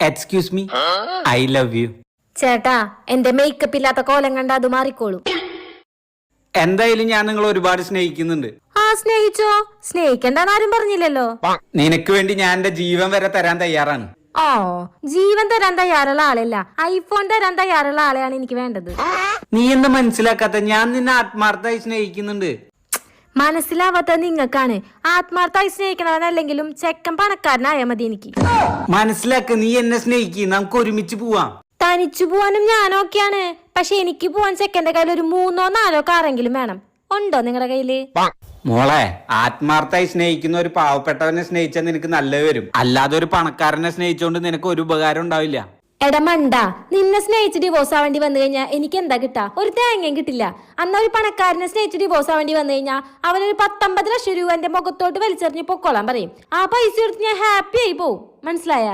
Excuse me, I love you. ചേട്ടാ, എന്റെ makeup ഇല്ലാത്ത കോലം കണ്ട അത് മാറിക്കോളും. എന്തായാലും ഞാൻ നിങ്ങളെ ഒരുപാട് സ്നേഹിക്കുന്നുണ്ട്. ആ, സ്നേഹിച്ചോ. സ്നേഹിക്കണ്ടെന്ന് ആരും പറഞ്ഞില്ലല്ലോ. നിനക്ക് വേണ്ടി ഞാൻ എന്റെ ജീവൻ വരെ തരാൻ തയ്യാറാണ്. ഓ, ജീവൻ തരാൻ തയ്യാറുള്ള ആളല്ല, ഐഫോൺ തരാൻ തയ്യാറുള്ള ആളെയാണ് എനിക്ക് വേണ്ടത്. നീ എന്താ മനസ്സിലാക്കാത്ത? ഞാൻ നിന്നെ ആത്മാർത്ഥമായി സ്നേഹിക്കുന്നുണ്ട്. മനസ്സിലാവാത്ത നിങ്ങൾക്കാണ്. ആത്മാർത്ഥമായി സ്നേഹിക്കണവനല്ലെങ്കിലും ചെക്കൻ പണക്കാരനായാ മതി എനിക്ക്. മനസ്സിലാക്ക, നീ എന്നെ സ്നേഹിക്കും, നമുക്ക് ഒരുമിച്ച് പോവാം. തനിച്ചു പോവാനും ഞാനൊക്കെയാണ്. പക്ഷെ എനിക്ക് പോവാൻ ചെക്കന്റെ കയ്യിൽ ഒരു 3-4 കാറെങ്കിലും വേണം. ഉണ്ടോ നിങ്ങളുടെ കയ്യില്? മോളെ, ആത്മാർത്ഥമായി സ്നേഹിക്കുന്ന ഒരു പാവപ്പെട്ടവനെ സ്നേഹിച്ചാൽ നിനക്ക് നല്ലത് വരും. അല്ലാതെ ഒരു പണക്കാരനെ സ്നേഹിച്ചോണ്ട് നിനക്ക് ഒരു ഉപകാരം ഉണ്ടാവില്ല. എടമണ്ട, നിന്നെ സ്നേഹിച്ച് ഡിവോഴ്സ് ആവേണ്ടി വന്നു കഴിഞ്ഞാൽ എനിക്ക് എന്താ കിട്ടാ? ഒരു തേങ്ങയും കിട്ടില്ല. അന്ന് ഒരു പണക്കാരനെ സ്നേഹിച്ച് ഡിവോഴ്സ് ആവേണ്ടി വന്നു കഴിഞ്ഞാൽ അവനൊരു 19 ലക്ഷം രൂപ എന്റെ മുഖത്തോട്ട് വലിച്ചെറിഞ്ഞ് പൊക്കോളാൻ പറയും. ആ പൈസ എടുത്ത് ഞാൻ ഹാപ്പി ആയി പോവും. മനസ്സിലായ?